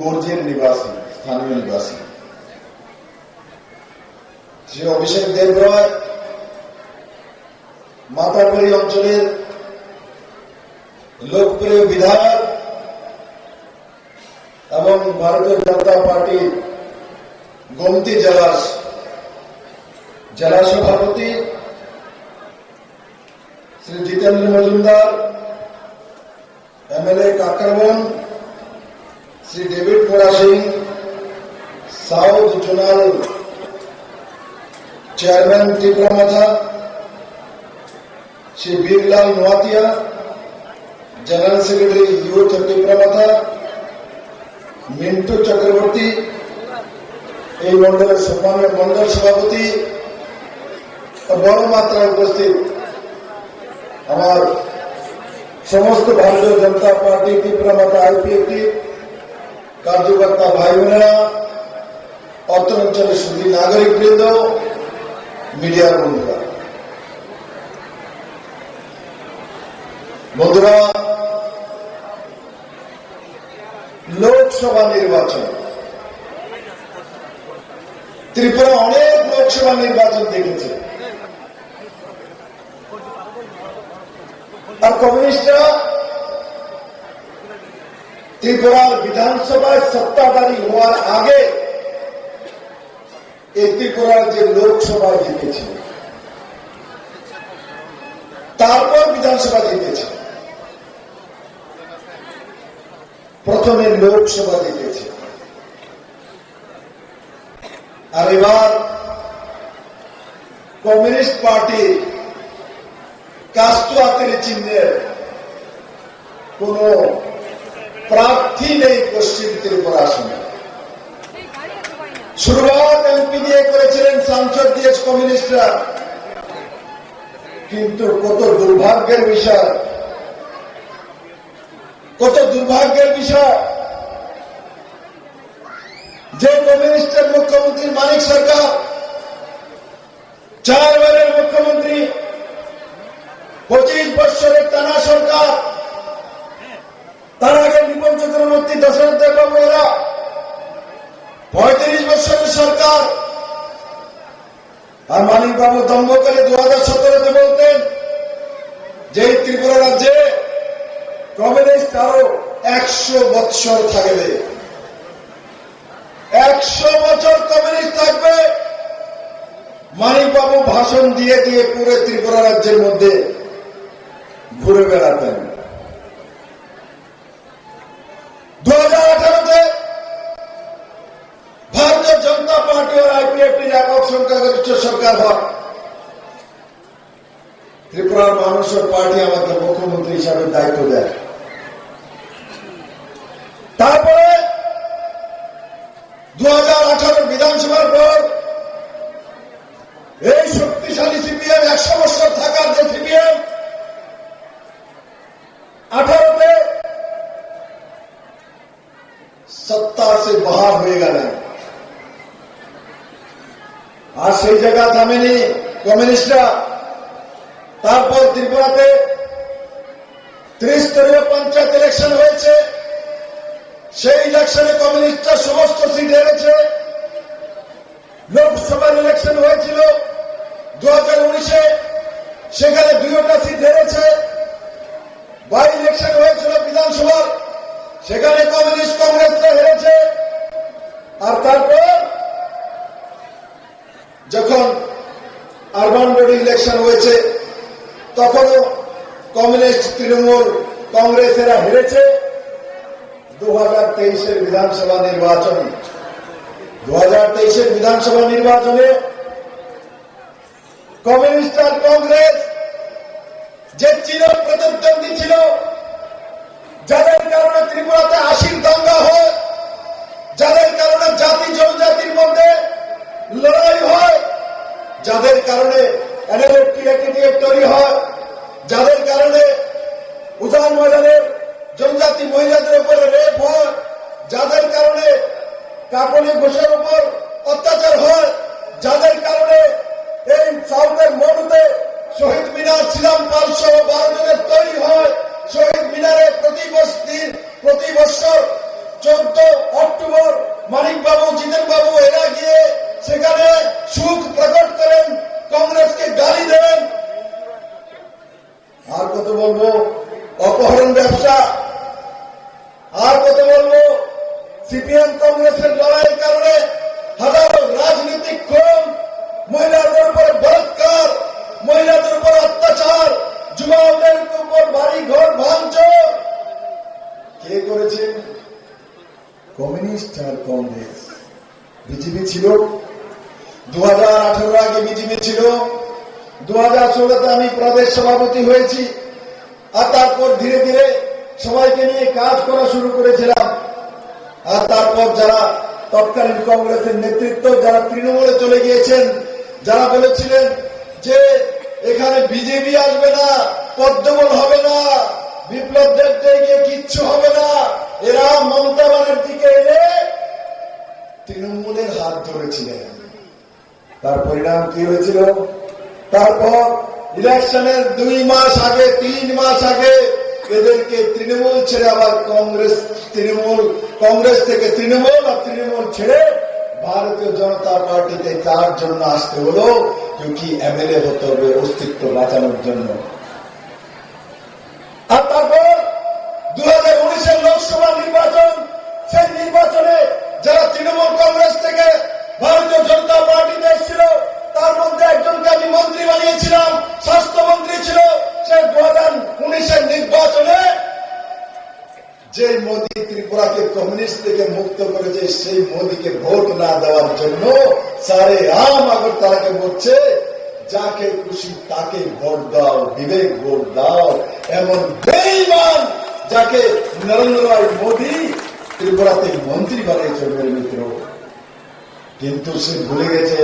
গর্জের নিবাসী, স্থানীয় নিবাসী। শ্রী অভিষেক দেবরায় মাতারবাড়ি অঞ্চলের লোকপ্রিয় বিধায়ক এবং ভারতীয় জনতা পার্টির গোমতী জেলার জেলা সভাপতি Shri Jitendra Majumdar, MLA Kakraban Shri David Mora Singh, south zonal chairman Tipra Motha Shri Birlal Noatia, general secretary youth Tipra Motha Mintu Chakraborty, এই মন্ডলের সম্মানীয় মন্ডল সভাপতি, বড় মাত্রায় উপস্থিত আমার সমস্ত ভারতীয় জনতা পার্টি ত্রিপুরামাথা আইপিএফটি কার্যকর্তা ভাই বোনেরা, অত্র অঞ্চলের সুধী নাগরিক বৃন্দ, মিডিয়ার বন্ধুরা, লোকসভা নির্বাচন, ত্রিপুরা অনেক লোকসভা নির্বাচন দেখেছে, আর কমিউনিস্টরা ত্রিপুরার বিধানসভায় সত্তাধারী হওয়ার আগে এই ত্রিপুরার যে লোকসভায় জিতেছে, তারপর বিধানসভা জিতেছে, প্রথমে লোকসভা জিতেছে, আর এবার কমিউনিস্ট পার্টি কাস্তুয়াতের চিহ্নের কোন প্রার্থী নেই পশ্চিম ত্রিপুরা আসনে। শুরুয়াত এমপি দিয়ে করেছিলেন, সাংসদ দিয়ে কমিউনিস্টরা, কিন্তু কত দুর্ভাগ্যের বিষয়, কত দুর্ভাগ্যের বিষয় যে কমিউনিস্টের মুখ্যমন্ত্রী মানিক সরকার, 4 বারের মুখ্যমন্ত্রী, 25 বৎসরের টানা সরকার, তার আগে নিপন চক্রবর্তী, দশরথ দেববাবু, এরা 35 বৎসরের সরকার। আর মানিক বাবু দম্ভ করে 2017-তে বলতেন যে এই ত্রিপুরা রাজ্যে কমিউনিস্ট আরো 100 বৎসর থাকবে, 100 বছর কমিউনিস্ট থাকবে। মানিক বাবু ভাষণ দিয়ে দিয়ে পুরো ত্রিপুরা রাজ্যের মধ্যে ঘুরে বেড়াতেন। 2018-তে ভারতীয় জনতা পার্টি और আইপিএফটির একক সংখ্যাগরিষ্ঠ সরকার হয়। ত্রিপুরার মানুষের পার্টি আমাকে মুখ্যমন্ত্রী হিসাবে দায়িত্ব দেয়। তারপরে 2018 বিধানসভার পর এই শক্তিশালী সিপিএম, 100 বছর থাকার যে সিপিএম, 18-তে সত্তা সে বাহার হয়ে গেলেন। আর সেই জায়গা থামেনি কমিউনিস্টরা। তারপর ত্রিপুরাতে 30-স্তরীয় পঞ্চায়েত ইলেকশন হয়েছে, সেই ইলেকশনে কমিউনিস্টরা সমস্ত সিট হেরেছে। লোকসভার ইলেকশন হয়েছিল 2019-এ, সেখানে 2টা সিট হেরেছে। বাই ইলেকশন হয়েছিল বিধানসভার, সেখানে কমিউনিস্ট কংগ্রেসরা হেরেছে। আর তারপর যখন আরবান বডি ইলেকশন হয়েছে, তখনও কমিউনিস্ট, তৃণমূল, কংগ্রেসেরা হেরেছে। 2023-এর বিধানসভা নির্বাচনে 2023-এর বিধানসভা নির্বাচনে কমিউনিস্ট আর কংগ্রেস যে চির প্রতিদ্বন্দ্বী ছিল, যাদের কারণে ত্রিপুরাতে 80 দাঙ্গা হয়, যাদের কারণে জাতি জনজাতির মধ্যে লড়াই হয়, যাদের কারণে তৈরি হয়, যাদের কারণে উজান ময়দানের জনজাতি মহিলাদের উপরে রেপ হয়, যাদের কারণে কাকলি ঘোষের উপর অত্যাচার হয়, যাদের কারণে এই সাউথের মরুতে শহীদ মিনার ছিলাম 512 জনের তৈরি হয়। শহীদ মিনারে প্রতি বছর 14 অক্টোবর মানিক বাবু, জিতেন বাবু এরা গিয়ে সেখানে সুখ প্রকট করেন, কংগ্রেসকে গালি দেন। আর কত বলবো, অপহরণ ব্যবসা, আর কত বলবো, সিপিএম কংগ্রেসের লড়াইয়ের কারণে হাজারো রাজনৈতিক খুন, মহিলাদের উপর বলাৎকার, মহিলাদের উপর অত্যাচার, যুবকদের উপর বাড়ি ঘর ভাঙচুর কে করেছেন? কমিউনিস্ট আর কংগ্রেস। বিজেপি ছিল 2018 আগে, বিজেপি ছিল 2016-তে আমি প্রদেশ সভাপতি হয়েছি, আর তারপর ধীরে ধীরে সবাইকে নিয়ে কাজ করা শুরু করেছিলাম। আর তারপর যারা তৎকালীন কংগ্রেসের নেতৃত্ব, যারা তৃণমূলে চলে গিয়েছেন, যারা বলেছিলেন যে এখানে বিজেপি আসবে না, পদ্মবল হবে না, বিপ্লব দেবকে গিয়ে কিচ্ছু হবে না, এরা মমতা ব্যানার্জিকে এনে তৃণমূলের হাত ধরেছিলেন। তার পরিণাম কি হয়েছিল? তারপর ইলেকশনের 2 মাস আগে, 3 মাস আগে এদেরকে তৃণমূল ছেড়ে আবার কংগ্রেস থেকে তৃণমূল, আর তৃণমূল ছেড়ে ভারতীয় জনতা পার্টিতে তার জন্য আসতে হলো, কি এমএলএ হতে হবে অস্তিত্ব বাঁচানোর জন্য। আর তারপর 2019-এর লোকসভা নির্বাচন, সেই নির্বাচনে যারা তৃণমূল কংগ্রেস থেকে ভারতীয় জনতা পার্টিতে এসেছিল, তার মধ্যে একজনকে আমি মন্ত্রী বানিয়েছিলাম, স্বাস্থ্যমন্ত্রী ছিল। সে 2019-এর নির্বাচনে যে মোদী ত্রিপুরাকে কমিউনিস্ট থেকে মুক্ত করেছে, সেই মোদীকে ভোট না দেওয়ার জন্য সারে আম আগরতলাকে বলছে যাকে খুশি তাকে ভোট দাও, বিবেক ভোট দাও। এমন বেঈমান যাকে নরেন্দ্র ভাই মোদী ত্রিপুরাতে মন্ত্রী বানিয়েছে মেরে মিত্র। কিন্তু সে ভুলে গেছে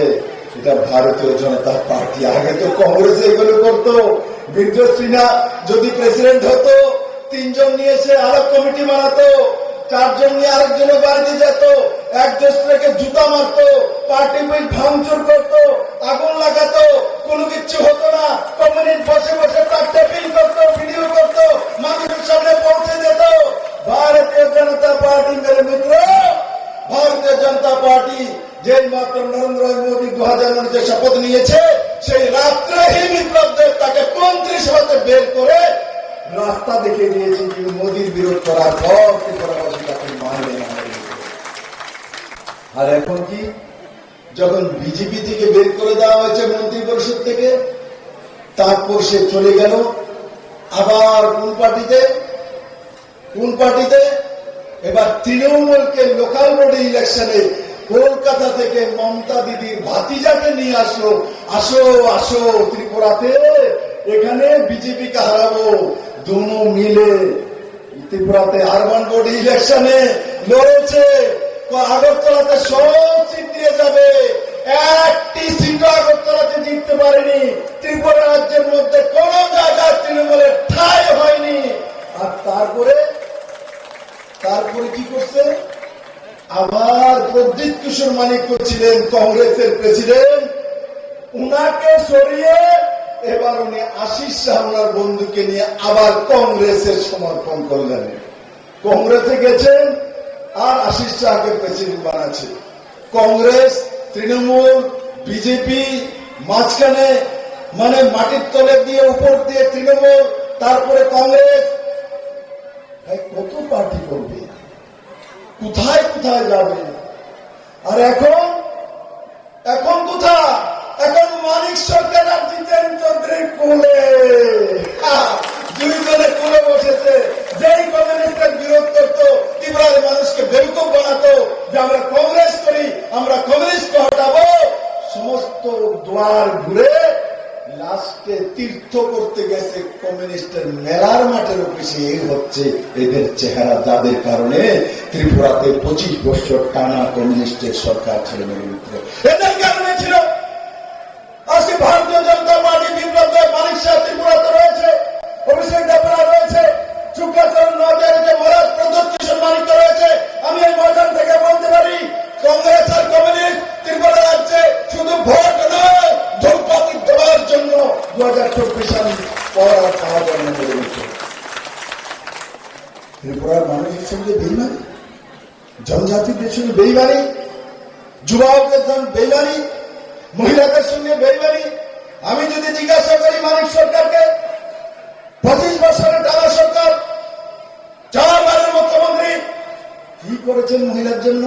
এটা ভারতীয় জনতা পার্টি। আগে তো কংগ্রেস এগুলো করতো। বীর্য সিনহা যদি প্রেসিডেন্ট হতো, 3 জন নিয়ে এসে আলাপ কমিটি বানাতো, 4 জন নিয়ে আরেকজনের বাড়িতে যেত, এক দোসরাকে জুতা মারতো, পার্টি বই ভাঙচুর করতো, আগুন লাগাতো, কোনো কিচ্ছু হতো না। কমিউনিস্ট বসে বসে তার টেপিং করতো, ভিডিও করতো, মানুষের সামনে পৌঁছে যেত। ভারতীয় জনতা পার্টি মেরে মিত্র, ভারতীয় জনতা পার্টি যেই মাত্র নরেন্দ্র মোদী 2019-এ শপথ নিয়েছে, সেই রাত্রেই বিপ্লব দেব তাকে মন্ত্রিসভাতে বের করে রাস্তা দেখিয়ে দিয়েছে। কিন্তু মোদীর বিরোধ করার পর ত্রিপুরাবাসী তাকে মানবে না। আর এখন কি, যখন বিজেপি থেকে বের করে দেওয়া হয়েছে মন্ত্রী পরিষদ থেকে, তারপর সে চলে গেল আবার কোন পার্টিতে? এবার তৃণমূলকে লোকাল বডি ইলেকশনে কলকাতা থেকে মমতা দিদির ভাতিজাকে নিয়ে আসলো, আসো আসো ত্রিপুরাতে, এখানে বিজেপিকে হারাবো। দুনো মিলে ত্রিপুরাতে আরবান বডি ইলেকশনে লড়েছে। আগরতলাতে সব সিট দিয়ে যাবে, একটি সিটও আগরতলাতে জিততে পারেনি। ত্রিপুরা রাজ্যের মধ্যে কোন জায়গায় তৃণমূলের ঠাঁই হয়নি। আর তারপরে কি করছে? আবার প্রদীপ কিশোর মানিক ছিলেন কংগ্রেসের প্রেসিডেন্ট, উনাকে সরিয়ে এবার উনি আশিস শাহ ওনার বন্ধুকে নিয়ে আবার কংগ্রেসের সমর্পণ করলেন। কংগ্রেসে গেছেন আর আশিস শাহকে প্রেসিডেন্ট বানাচ্ছে। কংগ্রেস, তৃণমূল, বিজেপি মাঝখানে, মানে মাটির তলে দিয়ে উপর দিয়ে তৃণমূল, তারপরে কংগ্রেস। কত পার্টি করবে? কোথায় কোথায় যাবে? আর এখন কোথায়? এখন মানিক সরকার আর জিতেন চৌধুরীর কোলে, দুইজনে কোলে বসেছে। যেই কমিউনিস্টের বিরোধ করতো, ত্রিপুরার মানুষকে বেকুব বানাতো যে আমরা কংগ্রেস করি, আমরা কমিউনিস্টকে হটাবো, সমস্ত দ্বার ঘুরে লাস্টে তীর্থ করতে গেছে কমিউনিস্টের মেলার মাঠের অফিসে। এই হচ্ছে এদের চেহারা, যাদের কারণে ত্রিপুরাতে 25 বছর টানা কমিউনিস্টের সরকার ছিল। মেরে মিত্র, এদের কারণে ছিল। আজকে ভারতীয় জনতা পার্টি, বিপ্লব দেব, মানিক শাহ ত্রিপুরাতে রয়েছে, অভিষেক দেবরা রয়েছে, শুক্লাচরণ নজরে মহারাজ প্রদ্যোৎ কিশোর মানিক রয়েছে। আমি এই ময়দান থেকে বলতে পারি, কংগ্রেস আর কমিউনিস্ট ত্রিপুরা রাজ্যে শুধু ভোট নয়, ধূপপাতি দেওয়ার জন্য 2024 সালে পর আর পাওয়া যায় না। ত্রিপুরার মানুষের সঙ্গে বেইমানি, জনজাতি ছাত্রছাত্রীদের সঙ্গে বেইমানি, যুবকদের সঙ্গে বেইমানি, মহিলাদের সঙ্গে বেইমানি। আমি যদি জিজ্ঞাসা করি মানিক সরকারকে, 25 বছরের টানা সরকার, 4 বারের মুখ্যমন্ত্রী, কি করেছেন মহিলার জন্য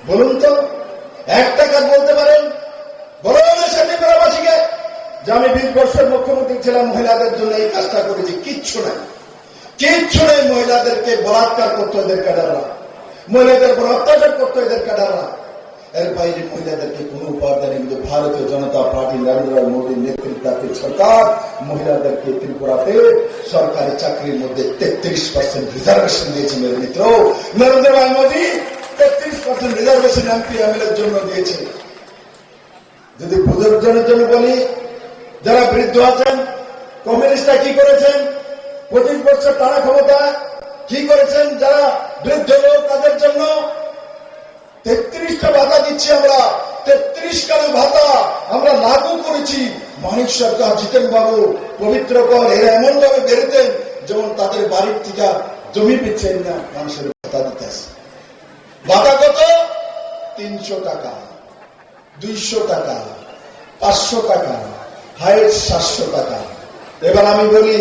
বলুন তো? একটা কাজ বলতে পারেন? বলুন ত্রিপুরাবাসীকে যে আমি 20 বছর মুখ্যমন্ত্রী ছিলাম, মহিলাদের জন্য এই কাজটা করেছি। কিচ্ছু নাই, কিচ্ছু নেই। মহিলাদেরকে বলাৎকার করতো এদের ক্যাডাররা, মহিলাদের উপর অত্যাচার করতো এদের ক্যাডাররা। এর বাইরে মহিলাদেরকে কোন উপহার দেয়নি। কিন্তু ভারতীয় জনতা পার্টি নরেন্দ্র মোদীর নেতৃত্বাধীন সরকার মহিলাদেরকে ত্রিপুরাতে সরকারি চাকরির মধ্যে 33% রিজার্ভেশন দিয়েছে। মেরে মিত্র, নরেন্দ্র ভাই মোদী 33% রিজার্ভেশন এমপি এমএলএ এর জন্য দিয়েছে। যদি বুজুর্গজনের জন্য বলি, যারা বৃদ্ধ আছেন, কমিউনিস্টরা কি করেছেন? 25 বছর টানা ক্ষমতা কি করেছেন? যারা বৃদ্ধ লোক তাদের জন্য 33টা ভাতা দিচ্ছি আমরা। 33 কালো ভাতা আমরা লাগু করেছি। মানিক সরকার, জিতেন বাবু, পবিত্র কর, এরা এমন ভাবে বেরোতেন যেমন তাদের বাড়ির থেকে জমি পিচ্ছেন না, মানুষের ভাতা দিতে আসে। ভাতা কত? 300 টাকা, 200 টাকা, 500 টাকা, হাইট 700 টাকা। এবার আমি বলি,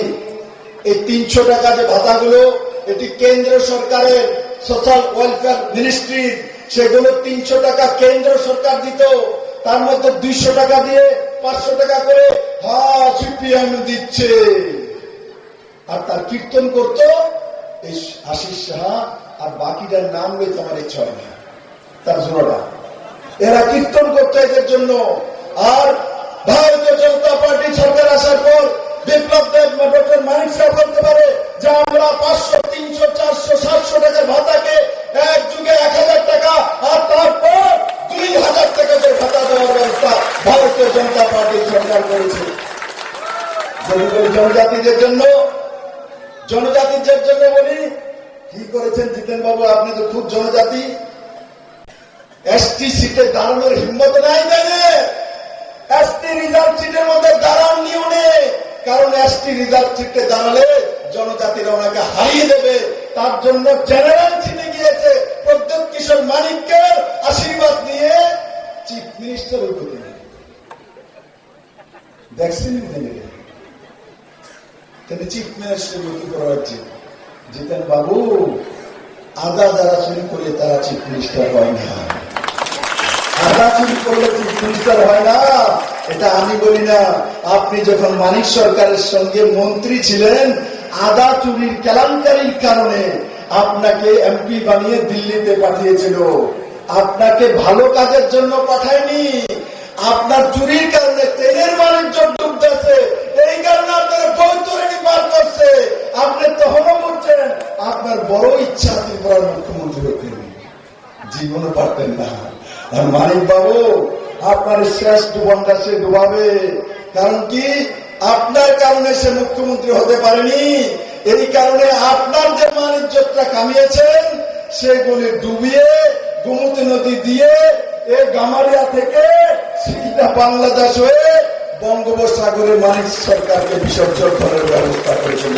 এই 300 টাকা যে ভাতাগুলো, এটি কেন্দ্র সরকারের সোশ্যাল ওয়েলফেয়ার মিনিস্ট্রির, সেগুলো 300 টাকা কেন্দ্র সরকার দিত। তার মধ্যে 200 টাকা দিয়ে 500 টাকা করে সিপিএম দিচ্ছে। আর তার কীর্তন করত এই আশিস সাহা, আর বাকিটার নাম রয়েছে আমার ইচ্ছা হয় না, তার জোড়া। এরা কীর্তন করতো এদের জন্য। আর ভারতীয় জনতা পার্টি সরকার আসার পর বিপ্লব দেব, ডক্টর মানিক সাহেব বলতে পারে যে আমরা 500, 300, 400, 700 টাকার ভাতাকে এক যুগে 1000 টাকা, আর তারপর 2000 টাকা করে ভাতা দেওয়ার ব্যবস্থা ভারতীয় জনতা পার্টির সরকার করেছে। জনজাতিদের জন্য, জনজাতিদের জন্য বলি, কি করেছেন জিতেন বাবু? আপনি তো খুব জনজাতি, এসটি সিটে দাঁড়ানোর হিম্মত নাই দেনে। এসটি রিজার্ভ সিটের মধ্যে দাঁড়াননি উনি, কারণ এসটি রিজার্ভ সিটে দাঁড়ালে জনজাতিরা ওনাকে হারিয়ে দেবে। তার জন্য জেনারেল সিটে গিয়েছে। প্রদ্যোৎ কিশোর মানিককে আশীর্বাদ নিয়ে চিফ মিনিস্টার উপরে দেখছেন, তিনি চিফ মিনিস্টার করা হচ্ছে। জিতেন বাবু, আদা যারা চুরি করলে তারা চিফ মিনিস্টার হয় না, আদা চুরি করলে চিফ মিনিস্টার হয় না। এটা আমি বলি না। আপনি যখন মানিক সরকারের সঙ্গে মন্ত্রী ছিলেন, আদা চুরির কেলেঙ্কারির কারণে আপনাকে এমপি বানিয়ে দিল্লিতে পাঠিয়েছিল। আপনাকে ভালো কাজের জন্য পাঠায়নি। আপনার চুরির কারণে তেলের বাণিজ্য ডুবতেছে, এই কারণে আপনারা বৈতরণী পার করছে। আপনি তখনও বলছেন আপনার বড় ইচ্ছা ত্রিপুরার মুখ্যমন্ত্রী হতেন, জীবনও পারতেন না। আর মানিক বাবু, আপনার শেষ ডুবনটা সে ডুবাবে। কারণ কি? আপনার কারণে সে মুখ্যমন্ত্রী হতে পারেনি। এই কারণে আপনার যে বাণিজ্যটা কামিয়েছেন, সেগুলি ডুবিয়ে গোমতী নদী দিয়ে এই গামারিয়া থেকে সিধা বাংলাদেশ হয়ে বঙ্গোপসাগরে মানিক সরকারকে বিসর্জন করার ব্যবস্থা করেছিল।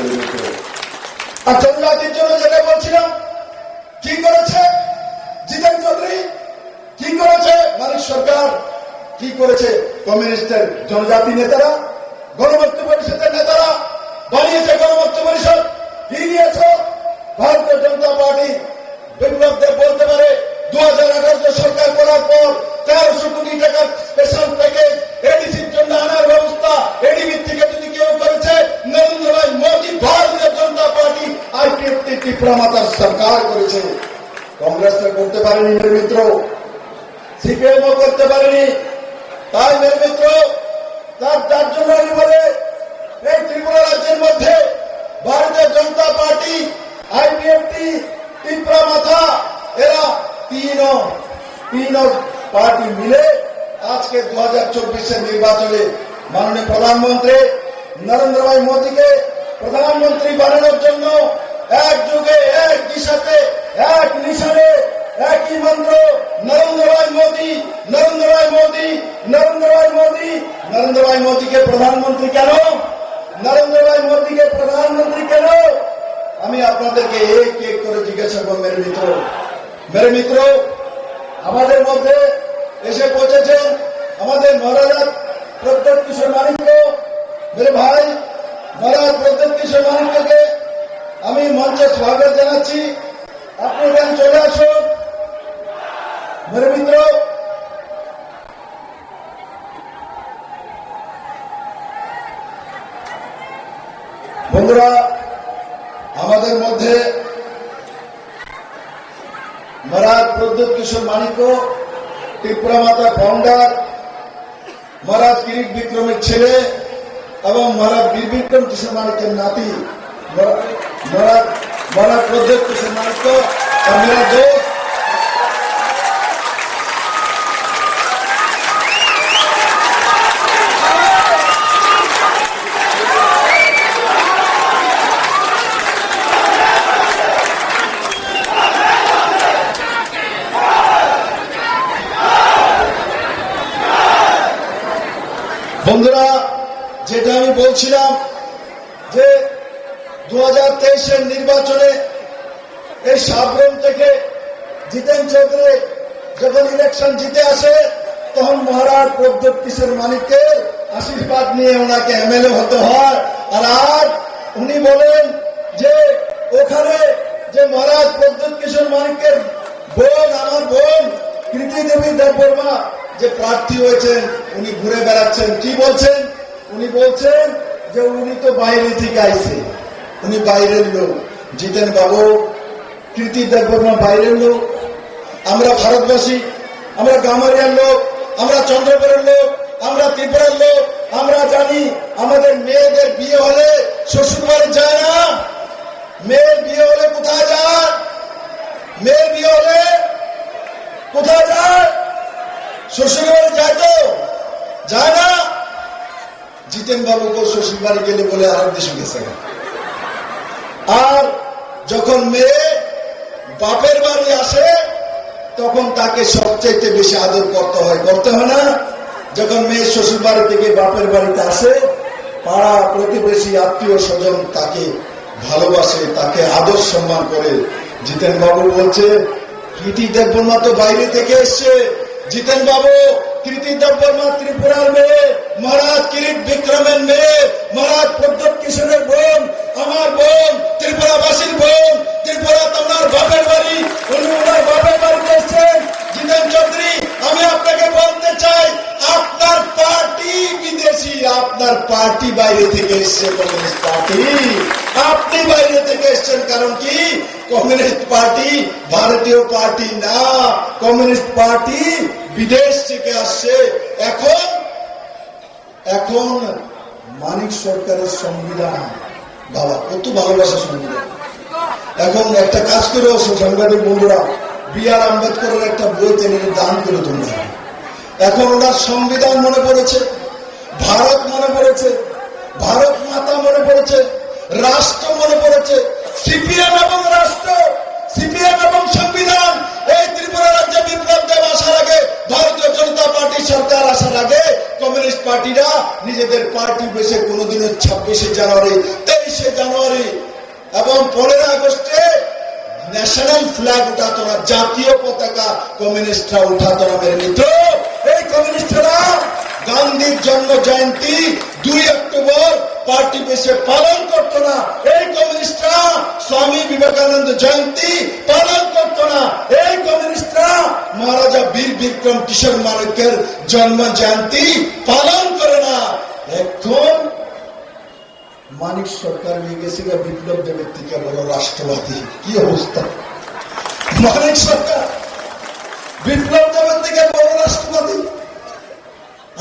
আর জনজাতির জন্য যেটা বলছিলাম, কি করেছে জিতেন চৌধুরী? কি করেছে মানিক সরকার? কি করেছে কমিউনিস্টের জনজাতি নেতারা, গণমুক্তি পরিষদের নেতারা বানিয়েছে গণমুক্তি পরিষদ? কি দিয়েছে ভারতীয় জনতা পার্টি? বিপ্লব দেব বলতে পারে 2018 সরকার করার পর 1300 কোটি টাকার স্পেশাল প্যাকেজ এডিসির জন্য আনার ব্যবস্থা এডিবি থেকে যদি কেউ করেছে, নরেন্দ্র ভাই মোদী, ভারতীয় জনতা পার্টি আইপিএফটি ত্রিপুরা মাতার সরকার করেছে। কংগ্রেসরা করতে পারেনি মেরে মিত্র, সিপিএমও করতে পারেনি। তাই মেরে মিত্র, তার জন্য আমি বলে, এই ত্রিপুরা রাজ্যের মধ্যে ভারতীয় জনতা পার্টি, আইপিএফটি, ত্রিপুরা মাথা, এরা তিন পার্টি মিলে আজকে 2024 নির্বাচনে মাননীয় প্রধানমন্ত্রী নরেন্দ্র ভাই মোদীকে প্রধানমন্ত্রী বানানোর জন্য এক যুগে, এক দিশাতে, এক নিশানে, একই মন্ত্র, নরেন্দ্র ভাই মোদী, নরেন্দ্র ভাই মোদী, নরেন্দ্র ভাই মোদী। নরেন্দ্র ভাই মোদীকে প্রধানমন্ত্রী কেন? নরেন্দ্র ভাই মোদীকে প্রধানমন্ত্রী কেন? আমি আপনাদেরকে এক এক করে জিজ্ঞাসা করব মেরে মিত্র। मेरे मित्रों, हमारे मध्य এসে পৌঁছেছেন আমাদের মহারাজ প্রদ্যোৎ কিশোর মানিক্য। मेरे भाई মহারাজ প্রদ্যোৎ কিশোর মানিক্যকে আমি মঞ্চে স্বাগত জানাচ্ছি। আপনি এখানে চলে আসুন। मेरे मित्रों, বন্ধুরা, আমাদের মধ্যে মহারাজ প্রদ্যোৎ কিশোর মানিক্য ত্রিপুরা মাতা ফাউন্ডার, মহারাজ কিরিট বিক্রমের ছেলে এবং মহারাজ বীর বিক্রম কিশোর মানিক্যের নাতি মহারাজ প্রদ্যোৎ কিশোর মানিক্য और मेरा दोस्त বন্ধুরা, যেটা আমি বলছিলাম যে 2023-এর নির্বাচনে এই সাবরুম থেকে জিতেন চৌধুরী যখন ইলেকশন জিতে আসে তখন মহারাজ প্রদ্যোৎ কিশোর মানিক্যের আশীর্বাদ নিয়ে ওনাকে এমএলএ হতে হয়। আর আজ উনি বলেন যে ওখানে যে মহারাজ প্রদ্যোৎ কিশোর মানিক্যের বোন, আমার বোন কৃতি দেবী দেববর্মা যে প্রার্থী হয়েছেন, উনি ঘুরে বেড়াচ্ছেন। কি বলছেন? উনি বলছেন যে উনি তো বাইরে থেকে আইছে, উনি বাইরের লোক। জিতেন বাবু, কৃতি দেববর্মা বাইরের লোক, আমরা ভারতবাসী, আমরা গামারিয়ার লোক, আমরা চন্দ্রপুরের লোক, আমরা ত্রিপুরার লোক। আমরা জানি আমাদের মেয়েদের বিয়ে হলে শ্বশুর বাড়ি যায় না। মেয়ের বিয়ে হলে কোথায় যায়? মেয়ের বিয়ে হলে কোথায় যায়? শ্বশুর বাড়ি যায় তো? যায় না। জিতেন বাবুকে শ্বশুর বাড়ি গেলে বলে আরেক দেশে গেছে। আর যখন মেয়ে বাপের বাড়ি আসে তখন তাকে সবচাইতে বেশি আদর করতে হয়, করতে হয় না? যখন মেয়ে শ্বশুর বাড়ি থেকে বাপের বাড়িতে আসে, পাড়া প্রতিবেশী আত্মীয় স্বজন তাকে ভালোবাসে, তাকে আদর সম্মান করে। জিতেন বাবু বলছে কৃতি দেববর্মা তো বাইরে থেকে এসছে। জিতেন বাবু, কৃতি দেববর্মা ত্রিপুরার মেয়ে, মহারাজ কিরিট বিক্রমের মেয়ে, মহারাজ প্রদ্যোৎ কিশোরের বোন, আমার বোন, ত্রিপুরাবাসীর বোন। ত্রিপুরা তোমার বাপের বাড়ি, উনি ওনার বাপের বাড়িতে এসছেন। জিতেন চৌধুরী, আমি আপনাকে বলতে চাই আপনার পার্টি বিদেশি, আপনার পার্টি বাইরে থেকে এসছে, কমিউনিস্ট পার্টি। আপনি বাইরে থেকে এসছেন, কারণ কি? কমিউনিস্ট পার্টি ভারতীয় পার্টি না, কমিউনিস্ট পার্টি বিদেশ থেকে আসছে। এখন মানিক সরকারের সংবিধান, বাবা কত ভালোবাসা সংবিধান। এখন একটা কাজ করে সাংবাদিক বন্ধুরা, B.R. আম্বেদকরের একটা বই টেনে দান করে তোমরা। এখন ওনার সংবিধান মনে পড়েছে, ভারত মনে পড়েছে, ভারত মাতা মনে পড়েছে, রাষ্ট্র মনে পড়েছে। সিপিএম এবং রাষ্ট্র, সিপিএম এবং সংবিধান। এই ত্রিপুরা রাজ্যে বিপ্লব দেব আসার আগে, ভারতীয় জনতা পার্টি সরকার আসার আগে কমিউনিস্ট পার্টিরা নিজেদের পার্টি বেশে কোনদিনও 26শে জানুয়ারি, 23শে জানুয়ারি এবং 15 আগস্টে ন্যাশনাল ফ্ল্যাগ উঠাতো না, জাতীয় পতাকা কমিউনিস্টরা উঠাতো না। মেরে মিত্র, এই কমিউনিস্টরা গান্ধীর জন্ম জয়ন্তী 2 অক্টোবর পার্টি বেশে পালন করতো না। এই কমিউনিস্টরা স্বামী বিবেকানন্দ জয়ন্তী পালন করতো না। এই কমিউনিস্টরা মহারাজা বীর বিক্রম কিশোর মানিক্যের জন্ম জয়ন্তী পালন করে না। এখন মানিক সরকার নিয়ে গেছে বিপ্লব দেবের থেকে বড় রাষ্ট্রবাদী। কি অবস্থা! মানিক সরকার বিপ্লব দেবের থেকে বড় রাষ্ট্রবাদী।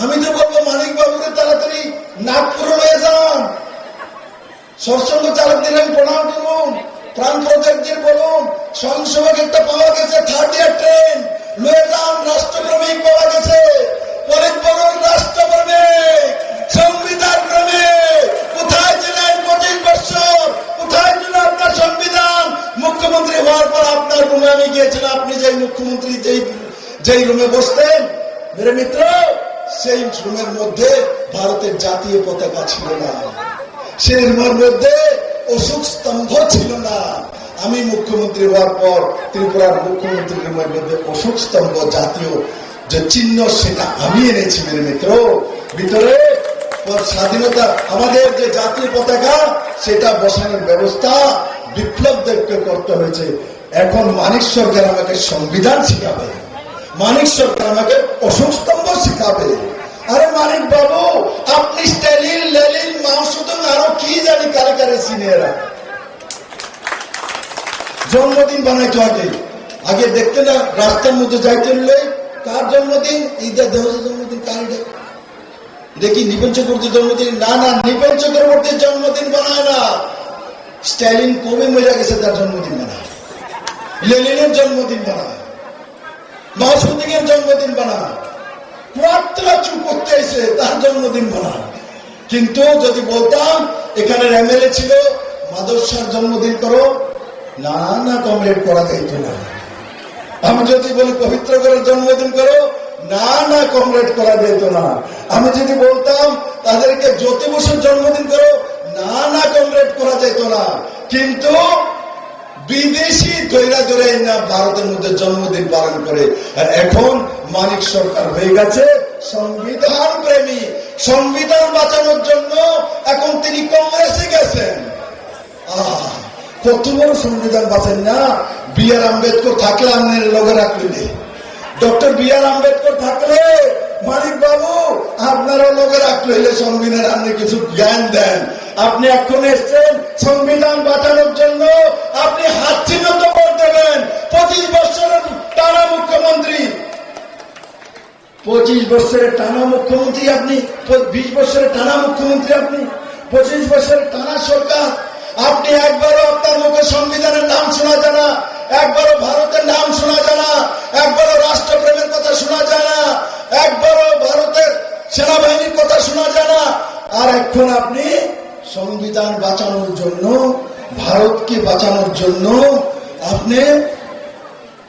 আমি তো বলবো মানিক বাবুরে তাড়াতাড়ি নাগপুর লয়ে যান, সৎসঙ্গ চালকদের আমি প্রণাম করুন, প্রাণ প্রজেক্টদের বলুন, স্বয়ংসেবক একটা পাওয়া গেছে, 3rd ইয়ার ট্রেন লয়ে যান, রাষ্ট্রপ্রেমিক পাওয়া গেছে, পরিবহন রাষ্ট্রপ্রেমিক, সংবিধান প্রেমিক। কোথায় ছিলেন 25 বছর? কোথায় ছিল আপনার সংবিধান? মুখ্যমন্ত্রী হওয়ার পর আপনার রুমে আমি গিয়েছিলাম, আপনি যে মুখ্যমন্ত্রী যেই রুমে বসতেন, মেরে মিত্র, সেই রুমের মধ্যে ভারতের জাতীয় পতাকা ছিল না, সেই রুমের মধ্যে অশোক স্তম্ভ ছিল না, আমি মুখ্যমন্ত্রী হওয়ার পর ত্রিপুরার মুখ্যমন্ত্রীর মধ্যে অশোক স্তম্ভ জাতীয় যে চিহ্ন সেটা আমি এনেছি মেরে মিত্র। ভিতরে স্বাধীনতা আমাদের যে জাতীয় পতাকা সেটা বসানোর ব্যবস্থা বিপ্লবদেরকে করতে হয়েছে। এখন মানিক সরকার আমাকে সংবিধান শিখাবে, মানিক সরকার আমাকে অশোক স্তম্ভ শিখাবে। আরে মানিক বাবু, আপনি স্ট্যালিন, লেলিন, মাও সুদং আরো কি জানি কারে কারে সিনিয়ররা জন্মদিন বানাইতো। আগে দেখতে না রাস্তার মধ্যে যাইতে হলে কার জন্মদিন, ঈদের দেহসের জন্মদিন, কার দেখি নিপেন চক্রবর্তীর জন্মদিন, না না নিপেন চক্রবর্তীর জন্মদিন বানায় না, স্ট্যালিন কবে মরে গেছে তার জন্মদিন বানায়, লেনিনের জন্মদিন বানায়, মাও সুদিং এর জন্মদিন বানায়, পুরাতরা চুপ করতে এসে তার জন্মদিন বানায়। কিন্তু যদি বলতাম এখানের এমএলএ ছিল মাদরসার জন্মদিন করো, না না কমরেড করা যাইত না। আমি যদি বলি পবিত্র করে জন্মদিন করো, না না কমরেড করা যেত না। আমি যদি বলতাম তাদেরকে জ্যোতি বসুর জন্মদিন করো, না না কমরেড করা যেত না। কিন্তু বিদেশি দৈরা ধরে না ভারতের মধ্যে জন্মদিন পালন করে। আর এখন মানিক সরকার হয়ে গেছে সংবিধান প্রেমী, সংবিধান বাঁচানোর জন্য এখন তিনি কংগ্রেসে গেছেন। কত বড় সংবিধান বাঁচেন না। বি আর আম্বেদকর থাকলে আপনার লগে রাখলে, ডক্টর বি আর আম্বেদকর থাকলে মানিক বাবু আপনারও লগে রাখলে সংবিধান আপনি কিছু জ্ঞান দেন। আপনি এখন এসছেন সংবিধান বাঁচানোর জন্য, আপনি হাত চিহ্নিত করে দেবেন। 25 বছরের টানা মুখ্যমন্ত্রী, 25 বছরের টানা মুখ্যমন্ত্রী আপনি, 20 বছরের টানা মুখ্যমন্ত্রী আপনি, 25 বছরের টানা সরকার। আপনি একবারও আপনার মুখে সংবিধানের নাম শোনা যায় না, একবারও ভারতের নাম শোনা যায় না, একবারও রাষ্ট্রপ্রেমের কথা শোনা যায় না, একবারও ভারতের সেনাবাহিনীর কথা শোনা যায় না। আর এখন আপনি সংবিধান বাঁচানোর জন্য, ভারতকে বাঁচানোর জন্য আপনি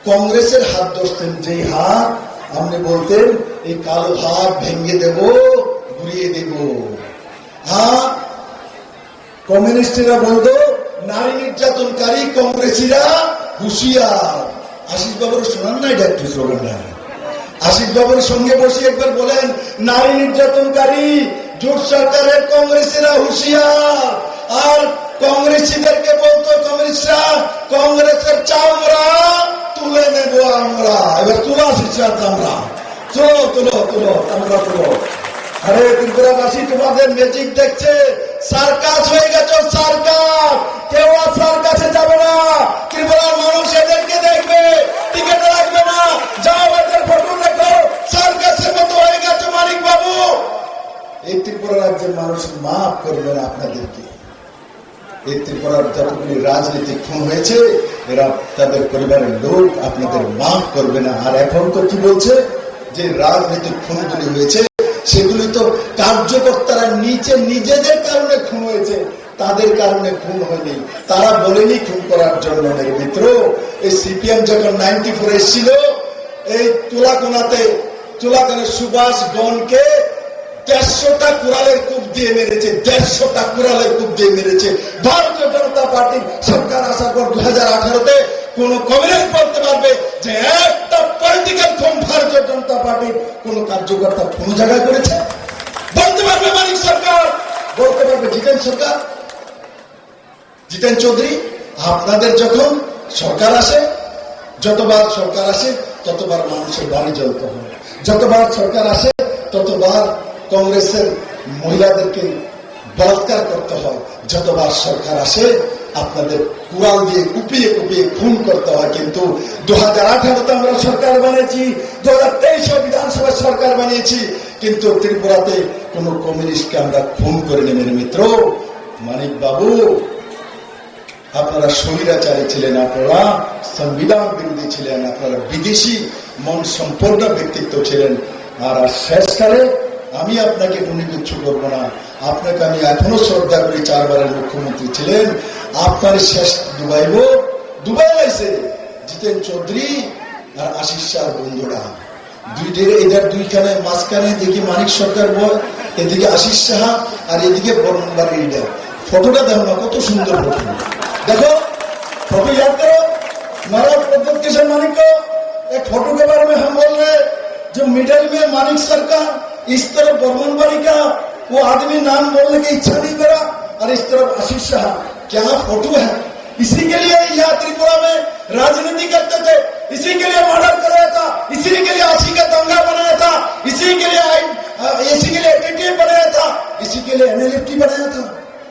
কংগ্রেসের হাত ধরতেন, যে হাত আপনি বলতেন এই কালো হাত ভেঙে দেব, ঘুরিয়ে দেব। হ্যাঁ, কমিউনিস্টরা বলতো নারী নির্যাতনকারী কংগ্রেসীরা হুঁশিয়ার। আশিস বাবুর শোনান না এটা একটু স্লোগানটা, আশিস বাবুর সঙ্গে বসে একবার বলেন নারী নির্যাতনকারী জোট সরকারের কংগ্রেসীরা হুঁশিয়ার। আর কংগ্রেসীদেরকে বলতো কমিউনিস্টরা কংগ্রেসের চামড়া তুলে নেব আমরা। এবার তুলো আশিস চামড়া, তুলো তুলো তুলো চামড়া তুলো। আরে ত্রিপুরাবাসী তোমাদের ম্যাজিক দেখছে, সার্কাস হয়ে গেছে সার্কাস। কেউ আর সার্কাসে যাবে না, ত্রিপুরার মানুষ এদেরকে দেখবে, টিকিট লাগবে না, যাও এদের ফটো দেখো, সার্কাসের মতো হয়ে গেছে মানিক বাবু। এই ত্রিপুরা রাজ্যের মানুষ মাফ করবে না আপনাদেরকে। এই ত্রিপুরার যতগুলি রাজনীতি খুন হয়েছে এরা তাদের পরিবারের লোক আপনাদের মাফ করবে না। আর এখন তো কি বলছে যে রাজনীতিক খুনগুলি হয়েছে সেগুলি তো কার্যকর্তারা নিচে নিজেদের কারণে খুন হয়েছে, তাদের কারণে খুন হয়নি। তারা বলেনি খুন করার জন্য। মেরে মিত্র, এই সিপিএম যখন 94 এসেছিল, এই তুলাকোনার সুভাষ গণকে 150টা কুড়ালের কূপ দিয়ে মেরেছে, 150টা কুড়ালের কূপ দিয়ে মেরেছে। ভারতীয় জনতা পার্টির সরকার আসার পর 2018-তে কোন কমিউনিস্ট বলতে পারবে যে একটা পলিটিক্যাল খুন ভারতীয় জনতা পার্টির কোন কার্যকর্তা কোন জায়গায় করেছে? বলতে পারবে মানিক সরকার, বলতে পারবে জিতেন সরকার, জিতেন চৌধুরী? আপনাদের যখন সরকার আসে, যতবার সরকার আসে ততবার মানুষের বাড়ি জ্বলতে হয়, যতবার সরকার আসে ততবার কংগ্রেসের মহিলাদেরকে বলাৎকার করতে হয়, যতবার সরকার আসে আপনাদের কুড়াল দিয়ে কুপিয়ে কুপিয়ে খুন করতে হয়। কিন্তু 2018-তে আমরা সরকার বানিয়েছি, 2023 বিধানসভায় সরকার বানিয়েছি, কিন্তু ত্রিপুরাতে কোন কমিউনিস্টকে আমরা খুন করিনি। মেরে মিত্র, মানিক বাবু আপনারা স্বৈরাচারী ছিলেন, আপনারা সংবিধান বিরোধী ছিলেন, আপনারা বিদেশি মন সম্পন্ন ব্যক্তিত্ব ছিলেন। আর শেষকালে আমি আপনাকে কোনো কিছু করবো না, আপনাকে আমি এখনো শ্রদ্ধা করি, 4 বারের মুখ্যমন্ত্রী ছিলেন। আপনার শেষ দুবাই লাইছে জিতেন চৌধুরী আর আশিস শাহ বন্ধুরা, এদের দুইখানে মাঝখানে দেখি মানিক সরকার বয়, এদিকে আশিস সাহা আর এদিকে বর্মনবাড়ির লিডার। ফটোটা দেখো না, কত সুন্দর ফটো। দেখো फोटो याद करो, महाराज प्रद्युत किशन मानिक को। एक फोटो के बारे में हम बोल रहे हैं, जो मिडिल में मानिक सर का, इस तरफ बर्मनबाड़ी का, वो आदमी नाम बोलने की इच्छा नहीं करा, और इस तरफ आशीष शाह। क्या फोटो है। इसी के लिए यहाँ त्रिपुरा में राजनीति करते थे, इसी के लिए मर्डर कराया था, इसी के लिए आशी का दंगा बनाया था, इसी के लिए एटीटीएफ बनाया था, इसी के लिए एनएलएफटी बनाया था,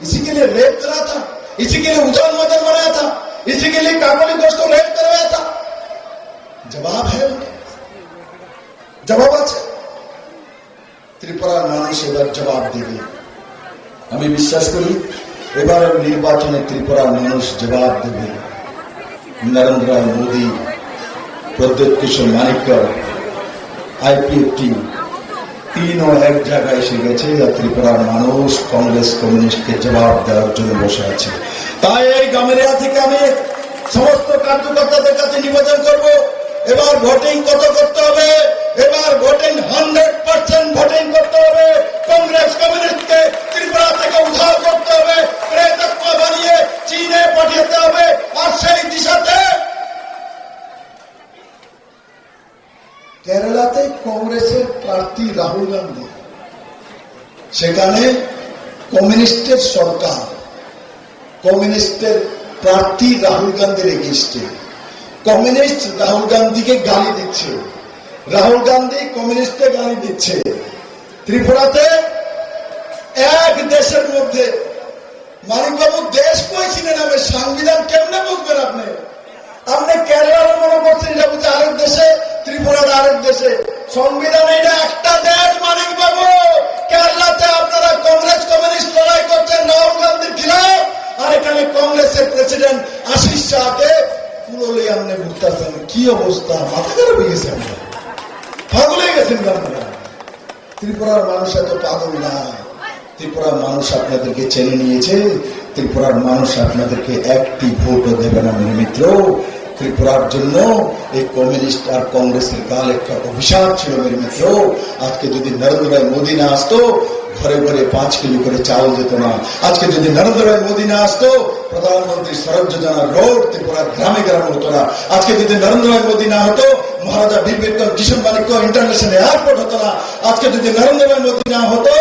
इसी के लिए रेप करा था, इसी के लिए उजान मदन बनाया था, इसी के लिए काबुली गोश्त को रेप करवाया था। जवाब है, जवाब আছে। ত্রিপুরার মানুষ এবার জবাব দেবে। আমি বিশ্বাস করি এবার নির্বাচনে ত্রিপুরার মানুষ জবাব দেবে। নরেন্দ্র মোদী, প্রদ্যোৎ কিশোর মানিককর, আইপিএফটি তিনও এক জায়গায় এসে গেছে, আর ত্রিপুরার মানুষ কংগ্রেস কমিউনিস্টকে জবাব দেওয়ার জন্য বসে আছে। তাই এই গামেরিয়া থেকে আমি সমস্ত কার্যকর্তাদের কাছে নিবেদন করব, এবার ভোটিং কত করতে হবে, এবার ভোটিং 100% ভোটিং করতে হবে। কংগ্রেস কমিউনিস্টকে ত্রিপুরা থেকে উদ্ধার করতে হবে, প্রেতত্ব বানিয়ে চীনে পাঠাতে হবে। আর সেই দিশাতে কেরালাতে কংগ্রেসের প্রার্থী রাহুল গান্ধী, সেখানে কমিউনিস্টের সরকার, কমিউনিস্টের প্রার্থী রাহুল গান্ধীর এগেইনস্টে কমিউনিস্ট রাহুল গান্ধীকে গালি দিচ্ছে, রাহুল গান্ধী কমিউনিস্টকে গালি দিচ্ছে। ত্রিপুরাতে এক দেশের মধ্যে, মানিকবাবু দেশ কইছিলেন, আমি সংবিধান কেমনে বুঝবেন আপনি? আপনি কেরালার মনে করছেন এটা বুঝে আরেক দেশে, ত্রিপুরার আরেক দেশে। সংবিধান এটা একটা দেশ মানিকবাবু। কেরালাতে আপনারা কংগ্রেস কমিউনিস্ট লড়াই করছেন রাহুল গান্ধীর খিলাফ, আর এখানে কংগ্রেসের প্রেসিডেন্ট আশিস শাহকে পুরোলে আপনি বুঝতেছেন। কি অবস্থা, মাথা খারাপ হয়ে গেছে, পাগল হয়ে গেছেন আপনারা। ত্রিপুরার মানুষ এত পাগল না, ত্রিপুরার মানুষ আপনাদেরকে চেনে নিয়েছে, ত্রিপুরার মানুষ আপনাদেরকে একটি ভোটও দেবে না মেরে মিত্র। ত্রিপুরার জন্য এই কমিউনিস্ট আর কংগ্রেসের কাল একটা অভিশাপ ছিল মেরে মিত্র। আজকে যদি নরেন্দ্র ভাই মোদী না আসতো, ঘরে ঘরে 5 কিলো করে চাল যেত না। আজকে যদি নরেন্দ্র ভাই মোদী না আসতো, প্রধানমন্ত্রী সড়ক যোজনা রোড ত্রিপুরার গ্রামে গ্রামে হতো না। আজকে যদি নরেন্দ্র ভাই মোদী না হতো, মহারাজা বীর বিক্রম কিশোর মানিক্য ইন্টারন্যাশনাল এয়ারপোর্ট হতো না। আজকে যদি নরেন্দ্র ভাই মোদী না হতো,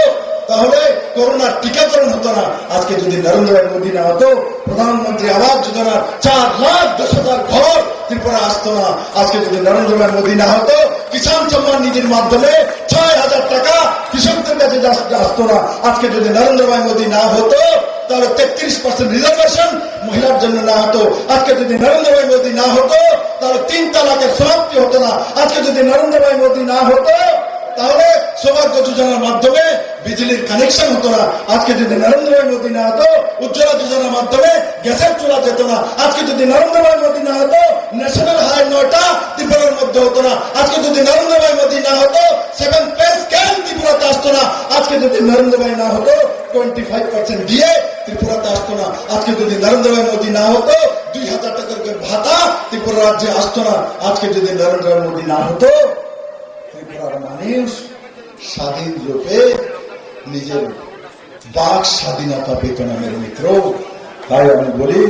তাহলে করোনার টিকাকরণ হতো না। আজকে যদি নরেন্দ্র ভাই মোদী না হতো, প্রধানমন্ত্রী আবাস যোজনার 4,10,000 ঘর ত্রিপুরা আসতো না। আজকে যদি নরেন্দ্র ভাই মোদী না হতো, কিষাণ সম্মান নিধির মাধ্যমে 6,000 টাকা কৃষকদের কাছে আসতো না। আজকে যদি নরেন্দ্র ভাই মোদী না হতো, তাহলে 33% রিজার্ভেশন মহিলার জন্য না হতো। আজকে যদি নরেন্দ্র ভাই মোদী না হতো, তাহলে 3 তালাকের সমাপ্তি হতো না। আজকে যদি নরেন্দ্র ভাই মোদী না হতো, তাহলে সৌভাগ্য যোজনার মাধ্যমে বিজলির কানেকশন হতো না। আজকে যদি নরেন্দ্র ভাই মোদী না হতো, উজ্জ্বলা যোজনার মাধ্যমে গ্যাসের চুলা যেত না। আজকে যদি নরেন্দ্র ভাই মোদী না হতো, ন্যাশনাল হাই 9টা ত্রিপুরার মধ্যে হতো না। আজকে যদি নরেন্দ্র ভাই মোদী না হতো, 7 পে স্ক্যাম ত্রিপুরাতে আসতো না। আজকে যদি নরেন্দ্র ভাই না হতো, 25% দিয়ে ত্রিপুরাতে আসতো না। আজকে যদি নরেন্দ্র ভাই মোদী না হতো, 2,000 টাকার ভাতা ত্রিপুরা রাজ্যে আসতো না। আজকে যদি নরেন্দ্র ভাই মোদী না হতো, ত্রিপুরার মানুষ স্বাধীন রূপে নিজের বাক স্বাধীনতা পেত না মেরে মিত্র। তাই আমি বলি,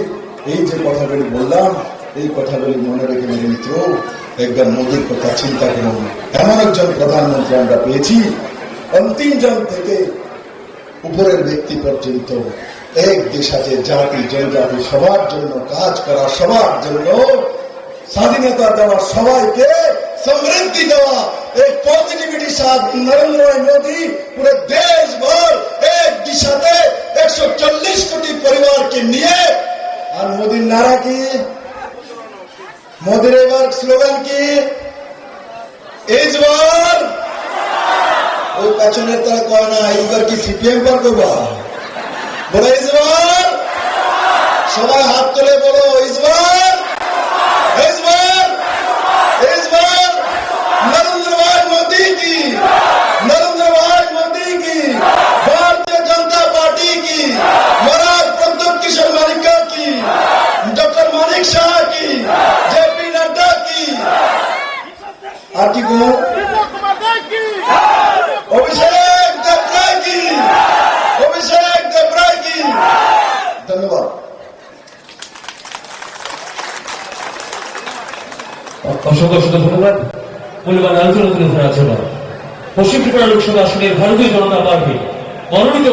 এই যে কথাগুলি বললাম, এই কথাগুলি মনে রেখে মেরে মিত্র, একবার মোদীর কথা চিন্তা করুন। এমন একজন প্রধানমন্ত্রী আমরা পেয়েছি, অন্তিম জন থেকে উপরের ব্যক্তি পর্যন্ত এক দেশ আছে, জাতি জনজাতি সবার জন্য কাজ করা, সবার জন্য স্বাধীনতা দেওয়া, সবাইকে সমৃদ্ধি দেওয়া। एक पॉजिटिविटी साथ नरेंद्र भाई मोदी पूरे देश भर एक दिशा 140 कोटी परिवार के लिए। और मोदी नारा की, मोदी स्लोगन की, इस बार वो पेचने तरह कौन ना इधर की सीपीएम पर को बोलो इस बार, सबाई हाथ तुले बोलो इस बार, इस बार, इस बार नरेंद्र भाई मोदी की, नरेंद्र भाई मोदी की, भारतीय जनता पार्टी की, महाराज प्रद्युत किशोर मानिक्य की, डॉक्टर मानिक शाह की, जेपी नड्डा की, आरती को अभिषेक देवराय की, अभिषेक देवराय की। धन्यवाद। অসংখ্য অসংখ্য ধন্যবাদ। মূল্যবান আলোচনা তুলে ধরার জন্য। পশ্চিম ত্রিপুরা লোকসভা আসনের ভারতীয় জনতা পার্টি মনোনীত